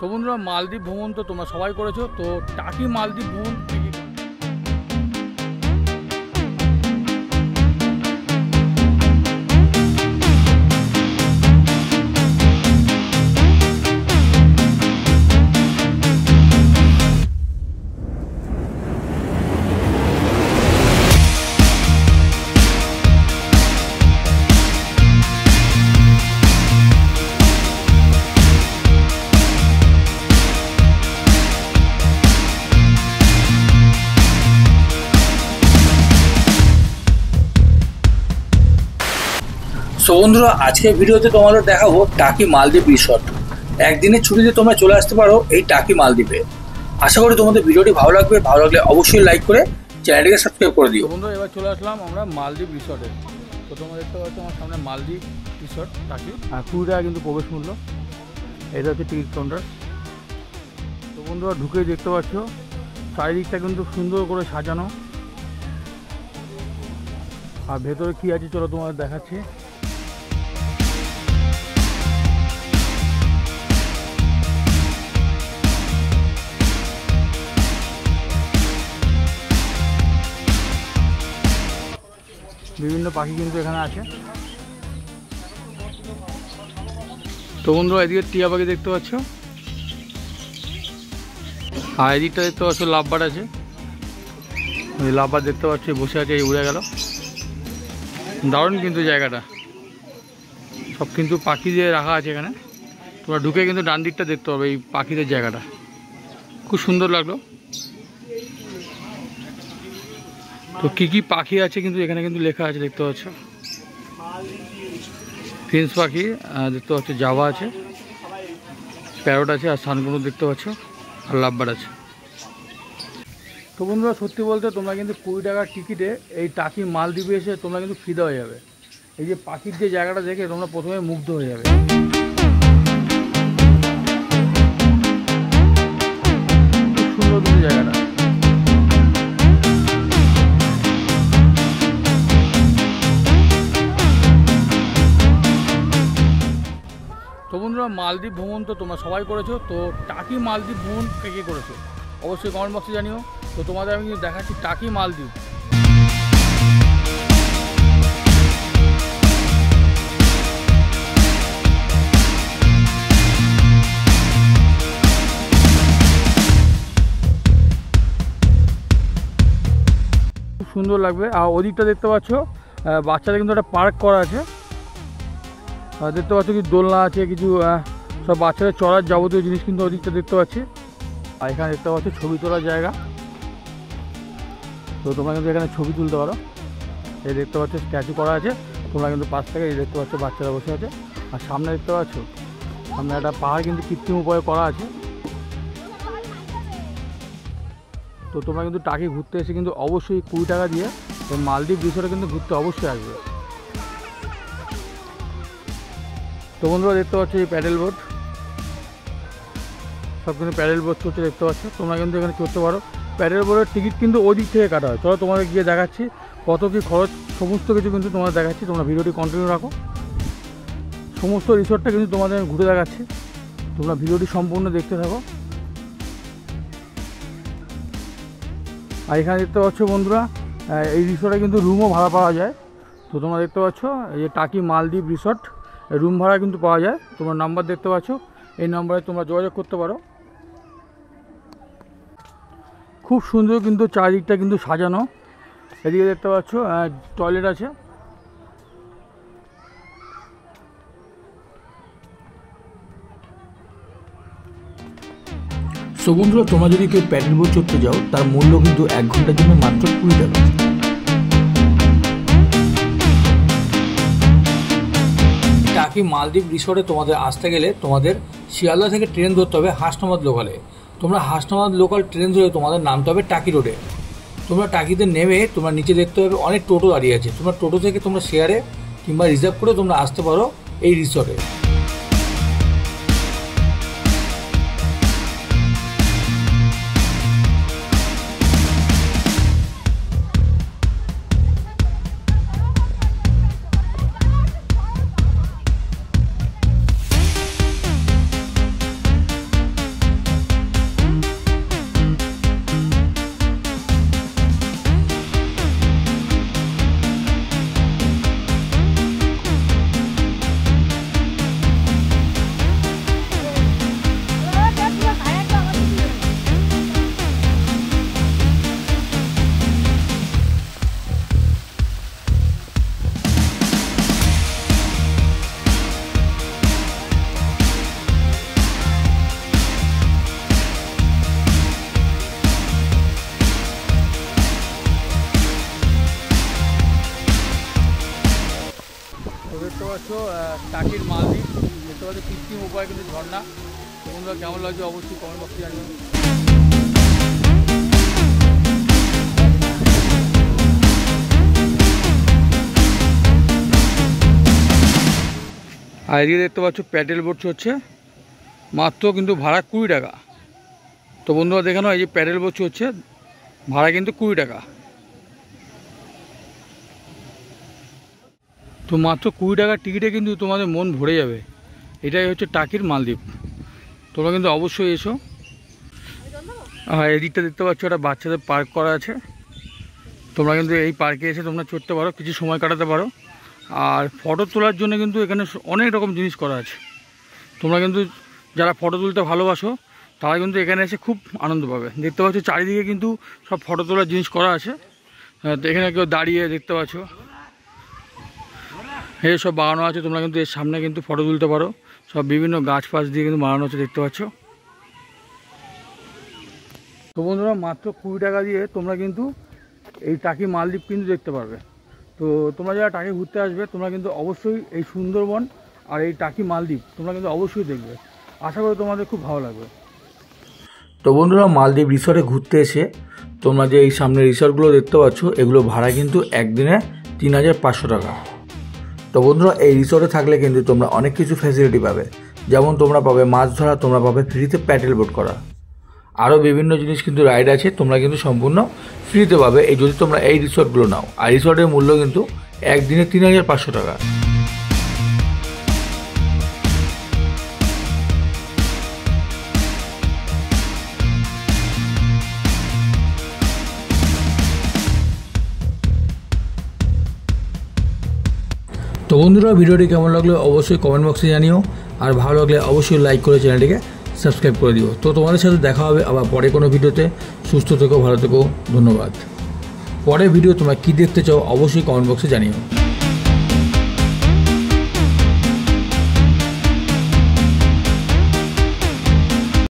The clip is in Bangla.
তো বন্ধুরা, মালদ্বীপ ভ্রমণ তো তোমরা সবাই করেছো। তো টাকি মালদ্বীপ ভ্রমণ সো বন্ধুরা, আজকের ভিডিওতে তোমাদের দেখাবো টাকি মালদ্বীপ রিসর্ট। একদিনের ছুটিতে তোমরা চলে আসতে পারো এই টাকি মালদ্বীপে। আশা করি তোমাদের ভিডিওটি ভালো লাগবে। ভালো লাগলে অবশ্যই লাইক করে চ্যানেলটিকে সাবস্ক্রাইব করে দিও। বন্ধুরা, এবার চলে আসলাম আমরা মালদ্বীপ রিসর্টে। তো তোমরা দেখতে পাচ্ছ আমার সামনে মালদ্বীপ রিসর্ট টাকি, আর 20 টাকা কিন্তু প্রবেশ মূল্য। এটা হচ্ছে টিকিট কাউন্টার। তো বন্ধুরা, ঢুকেই দেখতে পাচ্ছ চারিদিকটা কিন্তু সুন্দর করে সাজানো। আর ভেতরে কী আছে চলো তোমাদের দেখাচ্ছি। বিভিন্ন পাখি কিন্তু এখানে আছে। তো বন্ধুরা, এদিকে টিয়া পাখি দেখতে পাচ্ছ, আর এদিকটা দেখতে পাচ্ছ লাভবার্ড আছে। লাভবার্ড দেখতে পাচ্ছ বসে আছে, এই উড়ে গেল। দারুণ কিন্তু জায়গাটা, সব কিন্তু পাখি দিয়ে রাখা আছে এখানে। তোমরা ঢুকে কিন্তু ডান দিকটা দেখতে পাবে এই পাখিদের জায়গাটা, খুব সুন্দর লাগলো। তো কী কী পাখি আছে কিন্তু এখানে কিন্তু লেখা আছে, দেখতে পাচ্ছ। ফিন্স পাখি দেখতে পাচ্ছ, জাভা আছে, প্যারট আছে, আর সানকুনো দেখতে পাচ্ছ, আর লাভবার্ড আছে। তো বন্ধুরা, সত্যি বলতে তোমরা কিন্তু 20 টাকার টিকিটে এই টাকি মালদ্বীপে এসে তোমরা কিন্তু ফিদা হয়ে যাবে। এই যে পাখির যে জায়গাটা দেখে তোমরা প্রথমে মুগ্ধ হয়ে যাবে। খুব সুন্দর কিন্তু জায়গাটা। তো বন্ধুরা, মালদ্বীপ ভ্রমণ তো তোমরা সবাই করেছো। তো টাকি মালদ্বীপ ভ্রমণ কে কে করেছো অবশ্যই কমেন্ট বক্সে জানিও। তো তোমাদের আমি কিন্তু দেখাচ্ছি টাকি মালদ্বীপ। খুব সুন্দর লাগবে। আর ওদিকটা দেখতে পাচ্ছ বাচ্চাদের কিন্তু একটা পার্ক করা আছে। দেখতে পাচ্ছ কিছু দোলনা আছে, কিছু সব বাচ্চাদের চড়ার যাবতীয় জিনিস কিন্তু ওদিকটা দেখতে পাচ্ছি। আর এখানে দেখতে পাচ্ছ ছবি তোলার জায়গা। তো তোমরা কিন্তু এখানে ছবি তুলতে পারো। এই দেখতে পাচ্ছ স্ট্যাচু করা আছে, তোমরা কিন্তু পাশ থেকে এই দেখতে পাচ্ছ বাচ্চারা বসে আছে। আর সামনে দেখতে পাচ্ছ সামনে একটা পাহাড় কিন্তু কৃত্রিম উপায়ে করা আছে। তো তোমরা কিন্তু টাকি ঘুরতে এসে কিন্তু অবশ্যই 20 টাকা দিয়ে এই মালদ্বীপ রিসর্টে কিন্তু ঘুরতে অবশ্যই আসবে। তো বন্ধুরা, দেখতে পাচ্ছ এই প্যাডেল বোট, সব কিন্তু প্যাডেল বোট চলছে দেখতে পাচ্ছ। তোমরা কিন্তু এখানে চড়তে পারো। প্যাডেল বোটের টিকিট কিন্তু ওই দিক থেকে কাটা হয়। চলো তোমাদের গিয়ে দেখাচ্ছি কত কী খরচ, সমস্ত কিছু কিন্তু তোমাদের দেখাচ্ছি। তোমরা ভিডিওটি কন্টিনিউ রাখো, সমস্ত রিসর্টটা কিন্তু তোমাদের ঘুরে দেখাচ্ছি। তোমরা ভিডিওটি সম্পূর্ণ দেখতে থাকো। আর এখানে দেখতে পাচ্ছ বন্ধুরা, এই রিসর্টে কিন্তু রুমও ভাড়া পাওয়া যায়। তো তোমরা দেখতে পাচ্ছ এই যে টাকি মালদ্বীপ রিসর্ট, রুম ভাড়া কিন্তু পাওয়া যায়। তোমার নাম্বার দেখতে পাচ্ছ, এই নাম্বারে তোমরা যোগাযোগ করতে পারো। খুব সুন্দর কিন্তু চারিদিকটা কিন্তু সাজানো। এদিকে দেখতে পাচ্ছ টয়লেট আছে। সো বন্ধুরা, তোমরা যদি কেউ প্যাডেল বোট চড়তে যাও তার মূল্য কিন্তু 1 ঘন্টার জন্য মাত্র 20 টাকা। টাকি মালদ্বীপ রিসর্টে তোমাদের আসতে গেলে তোমাদের শিয়ালদা থেকে ট্রেন ধরতে হবে হাসনাবাদ লোকালে। তোমরা হাসনাবাদ লোকাল ট্রেন ধরে তোমাদের নামতে হবে টাকি রোডে। তোমরা টাকিতে নেমে তোমরা নিচে দেখতে পাবে অনেক টোটো দাঁড়িয়ে আছে। তোমরা টোটো থেকে তোমরা শেয়ারে কিংবা রিজার্ভ করে তোমরা আসতে পারো এই রিসর্টে। টাকির মালদ্বীপ দেখতে পাচ্ছ, কৃত্রিম উপায় কিন্তু ঝর্ণা। তো বন্ধুরা কেমন লাগছে অবশ্যই কমেন্ট বক্সে জানাবেন। আর এদিকে দেখতে পাচ্ছ প্যাডেল বোট হচ্ছে, মাত্র কিন্তু ভাড়া 20 টাকা। তো বন্ধুরা দেখে নাও, এই যে প্যাডেল বোট হচ্ছে, ভাড়া কিন্তু 20 টাকা। তো মাত্র 20 টাকার টিকিটে কিন্তু তোমাদের মন ভরে যাবে। এটাই হচ্ছে টাকির মালদ্বীপ। তোমরা কিন্তু অবশ্যই এসো। আর এদিকটা দেখতে পাচ্ছ, একটা বাচ্চাদের পার্ক করা আছে। তোমরা কিন্তু এই পার্কে এসে তোমরা চড়তে পারো, কিছু সময় কাটাতে পারো। আর ফটো তোলার জন্য কিন্তু এখানে অনেক রকম জিনিস করা আছে। তোমরা কিন্তু যারা ফটো তুলতে ভালোবাসো তারা কিন্তু এখানে এসে খুব আনন্দ পাবে। দেখতে পাচ্ছ চারিদিকে কিন্তু সব ফটো তোলার জিনিস করা আছে। তো এখানে কেউ দাঁড়িয়ে দেখতে পাচ্ছ, এই সব বাগানো আছে। তোমরা কিন্তু এর সামনে কিন্তু ফটো তুলতে পারো। সব বিভিন্ন গাছ ফাছ দিয়ে কিন্তু বানানো আছে, দেখতে পাচ্ছ। তো বন্ধুরা মাত্র 20 টাকা দিয়ে তোমরা কিন্তু এই টাকি মালদ্বীপ কিন্তু দেখতে পারবে। তো তোমরা যারা টাকি ঘুরতে আসবে তোমরা কিন্তু অবশ্যই এই সুন্দরবন আর এই টাকি মালদ্বীপ তোমরা কিন্তু অবশ্যই দেখবে। আশা করি তোমাদের খুব ভালো লাগবে। তো বন্ধুরা মালদ্বীপ রিসর্টে ঘুরতে এসে তোমরা যে এই সামনে রিসর্টগুলো দেখতে পাচ্ছ, এগুলো ভাড়া কিন্তু একদিনে 3500 টাকা। তো বন্ধুরা এই রিসর্টে থাকলে কিন্তু তোমরা অনেক কিছু ফ্যাসিলিটি পাবে, যেমন তোমরা পাবে মাছ ধরা, তোমরা পাবে ফ্রিতে প্যাডেল বোট করা, আরও বিভিন্ন জিনিস কিন্তু রাইড আছে, তোমরা কিন্তু সম্পূর্ণ ফ্রিতে পাবে এই যদি তোমরা এই রিসর্টগুলো নাও। আর রিসর্টের মূল্য কিন্তু একদিনে 3500 টাকা। তো বন্ধুরা ভিডিওটি কেমন লাগলো অবশ্যই কমেন্ট বক্সে জানিও। আর ভালো লাগলে অবশ্যই লাইক করে চ্যানেলটিকে সাবস্ক্রাইব করে দিও। তো তোমাদের সাথে দেখা হবে আবার পরে কোনো ভিডিওতে। সুস্থ থেকো, ভালো থেকো, ধন্যবাদ। পরের ভিডিও তোমরা কী দেখতে চাও অবশ্যই কমেন্ট বক্সে জানিও।